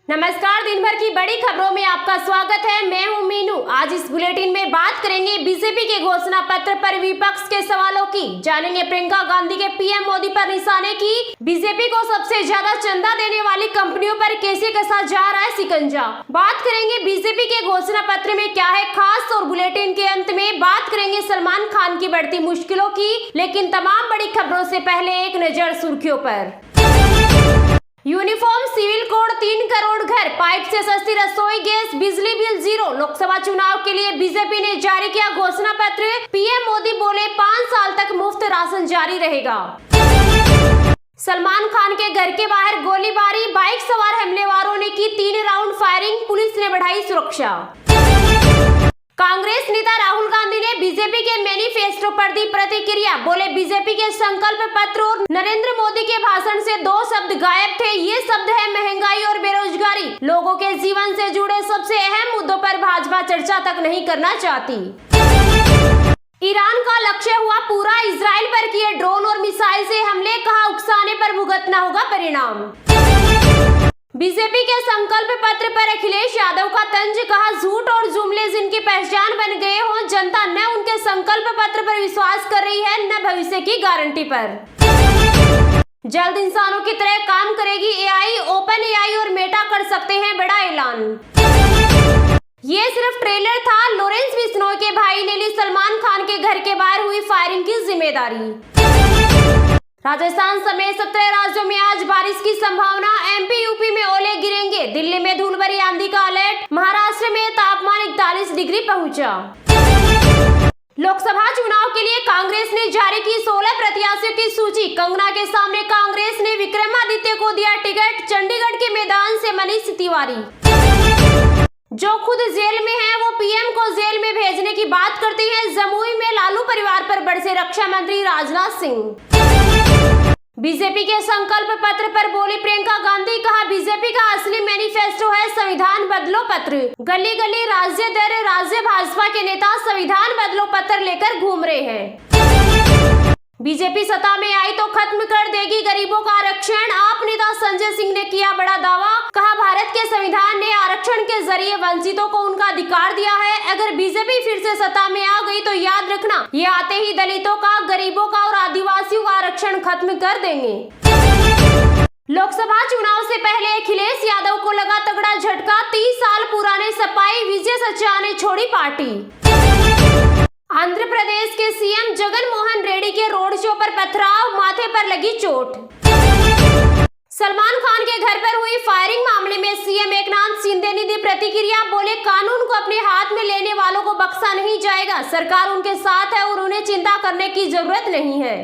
नमस्कार, दिन भर की बड़ी खबरों में आपका स्वागत है। मैं हूं मीनू। आज इस बुलेटिन में बात करेंगे बीजेपी के घोषणा पत्र पर विपक्ष के सवालों की। जानेंगे प्रियंका गांधी के पीएम मोदी पर निशाने की। बीजेपी को सबसे ज्यादा चंदा देने वाली कंपनियों पर कैसे कसा जा रहा है शिकंजा। बात करेंगे बीजेपी के घोषणा पत्र में क्या है खास, और बुलेटिन के अंत में बात करेंगे सलमान खान की बढ़ती मुश्किलों की। लेकिन तमाम बड़ी खबरों से पहले एक नजर सुर्खियों पर। यूनिफॉर्म सिविल कोड, 3 करोड़ घर, पाइप से सस्ती रसोई गैस, बिजली बिल जीरो। लोकसभा चुनाव के लिए बीजेपी ने जारी किया घोषणा पत्र। पीएम मोदी बोले 5 साल तक मुफ्त राशन जारी रहेगा। सलमान खान के घर के बाहर गोलीबारी, बाइक सवार हमलेवारों ने की 3 राउंड फायरिंग, पुलिस ने बढ़ाई सुरक्षा। कांग्रेस नेता राहुल गांधी ने बीजेपी के मैनिफेस्टो पर दी प्रतिक्रिया। बोले बीजेपी के संकल्प पत्र और नरेंद्र मोदी के भाषण से 2 शब्द गायब थे। ये शब्द है महंगाई और बेरोजगारी। लोगों के जीवन से जुड़े सबसे अहम मुद्दों पर भाजपा चर्चा तक नहीं करना चाहती। ईरान का लक्ष्य हुआ पूरा, इजराइल पर किए ड्रोन और मिसाइल से हमले, कहा उकसाने पर भुगतना होगा परिणाम। बीजेपी के संकल्प पत्र पर अखिलेश यादव का तंज, कहा झूठ और जुमले जिनकी पहचान बन गए हो, जनता न उनके संकल्प पत्र पर विश्वास कर रही है न भविष्य की गारंटी पर। जल्द इंसानों की तरह काम करेगी एआई, ओपन एआई और मेटा कर सकते हैं बड़ा ऐलान। ये सिर्फ ट्रेलर था। लॉरेंस बिश्नोई के भाई ने ली सलमान खान के घर के बाहर हुई फायरिंग की जिम्मेदारी। राजस्थान समेत 17 राज्यों में आज बारिश की संभावना। एमपी यूपी में ओले गिरेंगे। दिल्ली में धूल भरी आंधी का अलर्ट। महाराष्ट्र में तापमान 41 डिग्री पहुंचा। लोकसभा चुनाव के लिए कांग्रेस ने जारी की 16 प्रत्याशियों की सूची। कंगना के सामने कांग्रेस ने विक्रमादित्य को दिया टिकट। चंडीगढ़ के मैदान से मनीष तिवारी। जो खुद जेल में है वो पीएम को जेल में भेजने की बात करते हैं। जमुई में लालू परिवार पर बरसे रक्षा मंत्री राजनाथ सिंह। बीजेपी के संकल्प पत्र पर बोली प्रियंका गांधी, कहा बीजेपी का असली मैनिफेस्टो है संविधान बदलो पत्र। गली गली राज्य दर राज्य भाजपा के नेता संविधान बदलो पत्र लेकर घूम रहे हैं। बीजेपी सत्ता में आई तो खत्म कर देगी गरीबों का आरक्षण। आप नेता संजय सिंह ने किया बड़ा दावा, कहा भारत के संविधान ने आरक्षण के जरिए वंचितों को उनका अधिकार दिया है। अगर बीजेपी फिर से सत्ता में आ गई तो याद रखना, ये आते ही दलितों का, गरीबों का और आदिवासियों का आरक्षण खत्म कर देंगे। लोकसभा चुनाव से पहले अखिलेश यादव को लगा तगड़ा झटका। 30 साल पुराने सपाई विजय सच्चा ने छोड़ी पार्टी। आंध्र प्रदेश के सीएम जगन मोहन रेड्डी के रोड शो पर पथराव, माथे पर लगी चोट। सलमान खान के घर पर हुई फायरिंग मामले में सीएम एकनाथ शिंदे ने दी प्रतिक्रिया। बोले कानून को अपने हाथ में लेने वालों को बख्शा नहीं जाएगा। सरकार उनके साथ है और उन्हें चिंता करने की जरूरत नहीं है।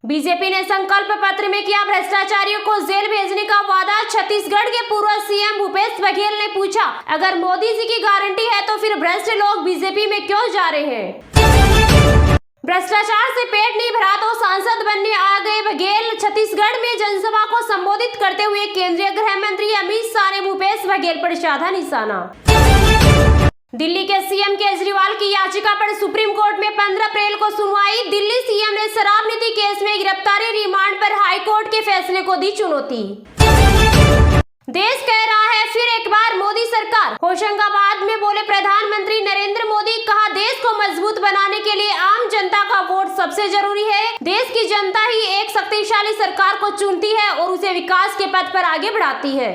बीजेपी ने संकल्प पत्र में किया भ्रष्टाचारियों को जेल भेजने का वादा। छत्तीसगढ़ के पूर्व सीएम भूपेश बघेल ने पूछा, अगर मोदी जी की गारंटी है तो फिर भ्रष्ट लोग बीजेपी में क्यों जा रहे हैं। भ्रष्टाचार से पेट नहीं भरा तो सांसद बनने आ गए बघेल। छत्तीसगढ़ में जनसभा को संबोधित करते हुए केंद्रीय गृह मंत्री अमित शाह ने भूपेश बघेल पर साधा निशाना। दिल्ली के सीएम केजरीवाल की याचिका पर सुप्रीम कोर्ट में 15 अप्रैल को सुनवाई। दिल्ली सीएम ने शराब नीति केस में गिरफ्तारी रिमांड पर हाईकोर्ट के फैसले को दी चुनौती। देश कह रहा है फिर एक बार मोदी सरकार। होशंगाबाद में बोले प्रधानमंत्री नरेंद्र मोदी, कहा देश को मजबूत बनाने के लिए आम जनता का वोट सबसे जरूरी है। देश की जनता ही एक शक्तिशाली सरकार को चुनती है और उसे विकास के पथ पर आगे बढ़ाती है।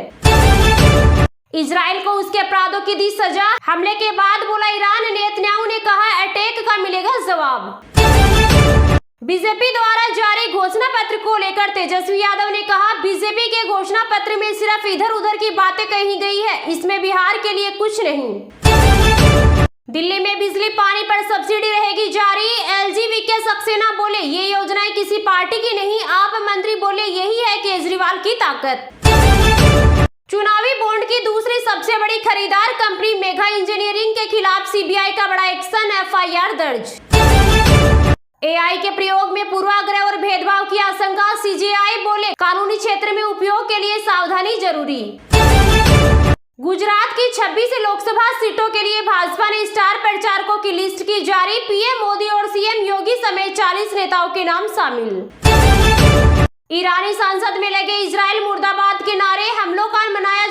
इजराइल को उसके अपराधों की दी सजा। हमले के बाद बोला ईरान, नेतन्याहू ने कहा अटैक का मिलेगा जवाब। बीजेपी द्वारा जारी घोषणा पत्र को लेकर तेजस्वी यादव ने कहा बीजेपी के घोषणा पत्र में सिर्फ इधर उधर की बातें कही गई है, इसमें बिहार के लिए कुछ नहीं। दिल्ली में बिजली पानी पर सब्सिडी रहेगी जारी। एलजी के सक्सेना बोले ये योजनाएं किसी पार्टी की नहीं। आप मंत्री बोले यही है केजरीवाल की ताकत। चुनावी बॉन्ड की दूसरी सबसे बड़ी खरीदार कंपनी मेगा इंजीनियरिंग के खिलाफ सीबीआई का बड़ा एक्शन, एफआईआर दर्ज। एआई के प्रयोग में पूर्वाग्रह और भेदभाव की आशंका। सीजेआई बोले कानूनी क्षेत्र में उपयोग के लिए सावधानी जरूरी। गुजरात की 26 लोकसभा सीटों के लिए भाजपा ने स्टार प्रचारकों की लिस्ट की जारी। पीएम मोदी और सीएम योगी समेत 40 नेताओं के नाम शामिल। ईरानी संसद में लगे इजराइल मुर्दाबाद के नारे। हमलों का मनाया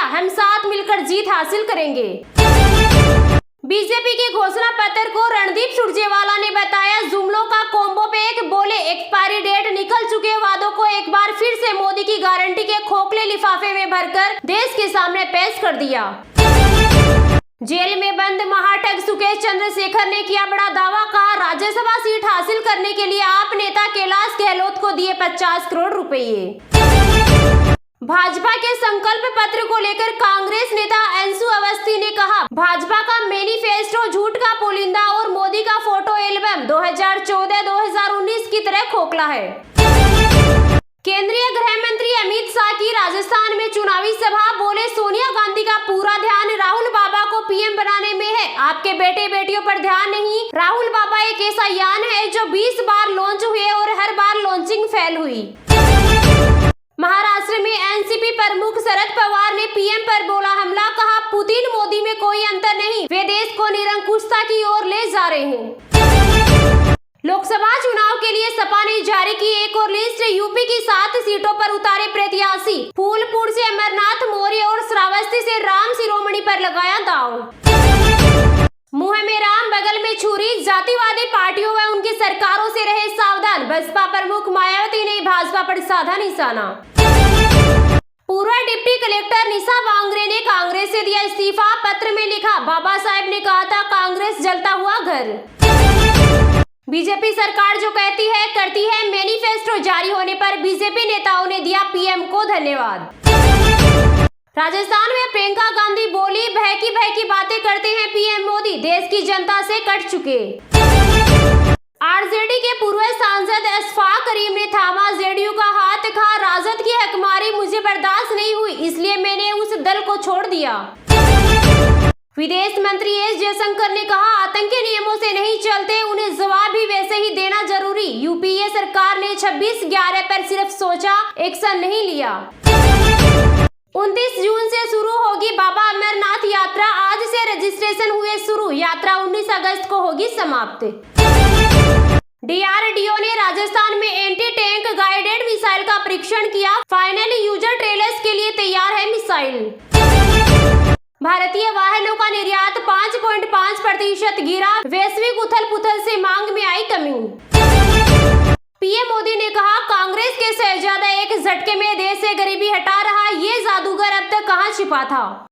हम साथ मिलकर जीत हासिल करेंगे। बीजेपी के घोषणा पत्र को रणदीप सुरजेवाला ने बताया जुमलों का कॉम्बो पैक। बोले एक्सपायरी डेट निकल चुके वादों को एक बार फिर से मोदी की गारंटी के खोखले लिफाफे में भरकर देश के सामने पेश कर दिया। जेल में बंद महाठग सुकेश चंद्रशेखर ने किया बड़ा दावा। कहा राज्यसभा सीट हासिल करने के लिए आप नेता कैलाश गहलोत को दिए 50 करोड़ रुपए। भाजपा के संकल्प पत्र को लेकर कांग्रेस नेता अंशु अवस्थी ने कहा भाजपा का मैनिफेस्टो झूठ का पुलिंदा और मोदी का फोटो एल्बम 2014-2019 की तरह खोखला है। केंद्रीय गृह मंत्री अमित शाह की राजस्थान में चुनावी सभा। बोले सोनिया गांधी का पूरा ध्यान राहुल बाबा को पीएम बनाने में है, आपके बेटे बेटियों पर ध्यान नहीं। राहुल बाबा एक ऐसा यान है जो 20 बार लॉन्च हुए और हर बार लॉन्चिंग फेल हुई। महाराष्ट्र में एनसीपी प्रमुख शरद पवार ने पीएम पर बोला हमला। कहा पुतिन मोदी में कोई अंतर नहीं, वे देश को निरंकुशता की ओर ले जा रहे हैं। लोकसभा चुनाव के लिए सपा ने जारी की एक और लिस्ट। यूपी की 7 सीटों पर उतारे प्रत्याशी। फूलपुर से अमरनाथ मौर्य और श्रावस्ती से राम शिरोमणि पर लगाया दांव। मुंह में राम बगल में छुरी। जातिवादी पार्टियों व उनकी सरकारों से रहे सावधान। बसपा प्रमुख मायावती ने भाजपा पर साधा निशाना। पूर्व डिप्टी कलेक्टर निशा बांगरे ने कांग्रेस से दिया इस्तीफा। पत्र में लिखा बाबा साहेब ने कहा था कांग्रेस जलता हुआ घर। बीजेपी सरकार जो कहती है करती है। मैनिफेस्टो जारी होने पर बीजेपी नेताओं ने दिया पीएम को धन्यवाद। राजस्थान में प्रियंका गांधी बोली भय की बातें करते हैं पीएम मोदी, देश की जनता से कट चुके। आरजेडी के पूर्व सांसद अशफाक करीम ने थामा जेडीयू का हाथ। कहा राजद की हकमारी मुझे बर्दाश्त नहीं हुई, इसलिए मैंने उस दल को छोड़ दिया। विदेश मंत्री एस जयशंकर ने कहा आतंकी नियमों से नहीं चलते, उन्हें जवाब भी वैसे ही देना जरूरी। यूपीए सरकार ने 26/11 पर सिर्फ सोचा, एक्शन नहीं लिया। 29 जून से शुरू होगी बाबा अमरनाथ यात्रा। आज से रजिस्ट्रेशन हुए शुरू, यात्रा 19 अगस्त को होगी समाप्त। डीआरडीओ ने राजस्थान में एंटी टैंक गाइडेड मिसाइल का परीक्षण किया। फाइनली यूजर ट्रेलर्स के लिए तैयार है मिसाइल। भारतीय वाहनों का निर्यात 5.5% गिरा। वैश्विक उथल पुथल से मांग में आई कमी। पीएम मोदी ने कहा कांग्रेस के शहजादा एक झटके में देश से गरीबी हटा रहा, ये जादूगर अब तक कहां छिपा था।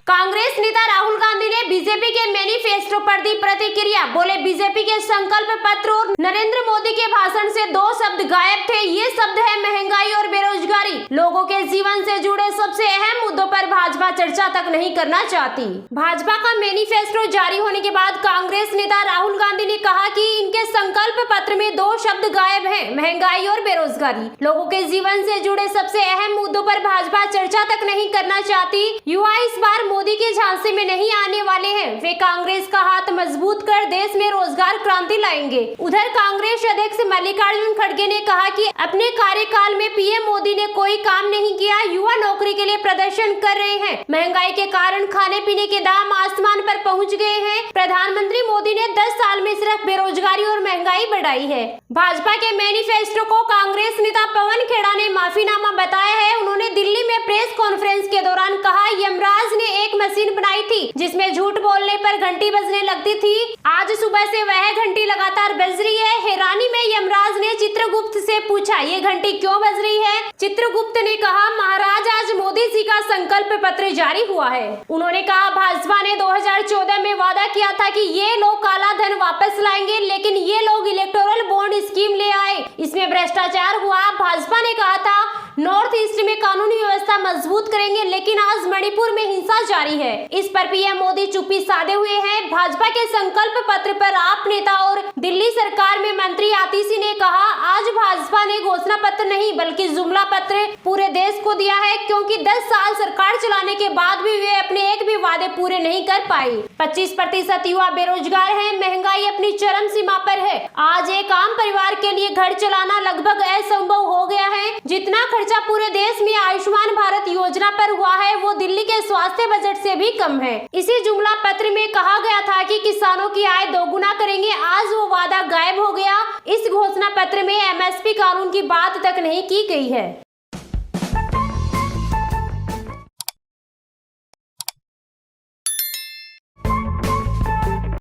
कांग्रेस नेता राहुल गांधी ने बीजेपी के मैनिफेस्टो पर दी प्रतिक्रिया। बोले बीजेपी के संकल्प पत्र और नरेंद्र मोदी के भाषण से 2 शब्द गायब थे। ये शब्द है महंगाई और बेरोजगारी। लोगों के जीवन से जुड़े सबसे अहम मुद्दों पर भाजपा चर्चा तक नहीं करना चाहती। भाजपा का मैनिफेस्टो जारी होने के बाद कांग्रेस नेता राहुल गांधी ने कहा कि इनके संकल्प पत्र में 2 शब्द गायब हैं, महंगाई और बेरोजगारी। लोगों के जीवन से जुड़े सबसे अहम मुद्दों पर भाजपा चर्चा तक नहीं करना चाहती। युवा इस बार मोदी के झांसे में नहीं आने वाले हैं, वे कांग्रेस का हाथ मजबूत कर देश में रोजगार क्रांति लाएंगे। उधर कांग्रेस अध्यक्ष मल्लिकार्जुन खड़गे ने कहा कि अपने कार्यकाल में पीएम मोदी ने कोई काम नहीं किया, युवा नौकरी के लिए प्रदर्शन कर रहे हैं। महंगाई के कारण खाने पीने के दाम आसमान पर पहुंच गए हैं। प्रधानमंत्री मोदी ने 10 साल में सिर्फ बेरोजगारी और महंगाई बढ़ाई है। भाजपा के मैनिफेस्टो को कांग्रेस नेता पवन खेड़ा ने माफीनामा बताया है। उन्होंने दिल्ली में प्रेस कॉन्फ्रेंस के दौरान कहा यमराज ने एक मशीन बनाई थी जिसमें झूठ बोलने पर घंटी बजने लगती थी। आज सुबह से वह घंटी लगातार बज रही है। हैरानी में यमराज ने चित्रगुप्त से पूछा ये घंटी क्यों बज रही है। चित्रगुप्त ने कहा महाराज आज मोदी जी का संकल्प पत्र जारी हुआ है। उन्होंने कहा भाजपा ने 2014 में वादा किया था कि ये लोग काला धन वापस लाएंगे, लेकिन ये लोग इलेक्टोरल बॉन्ड स्कीम ले आए, इसमें भ्रष्टाचार हुआ। भाजपा ने कहा था नॉर्थ ईस्ट में कानूनी व्यवस्था मजबूत करेंगे, लेकिन आज मणिपुर में हिंसा जारी है। इस पर पीएम मोदी चुप्पी साधे हुए हैं। भाजपा के संकल्प पत्र पर आप नेता और दिल्ली सरकार में मंत्री आतिशी ने कहा आज भाजपा ने घोषणा पत्र नहीं बल्कि जुमला पत्र पूरे देश को दिया है, क्योंकि 10 साल सरकार चलाने के बाद भी वे अपने एक भी वादे पूरे नहीं कर पाई। 25% युवा बेरोजगार है। महंगाई अपनी चरम सीमा पर है। आज एक आम परिवार के लिए घर चलाना लगभग असंभव हो गया है। जितना खर्चा पूरे देश में आयुष्मान भारत योजना पर हुआ है वो दिल्ली के स्वास्थ्य बजट से भी कम है। इसी जुमला पत्र में कहा गया था कि किसानों की आय दोगुना करेंगे, आज वो वादा गायब हो गया। इस घोषणा पत्र में एमएसपी कानून की बात तक नहीं की गई है।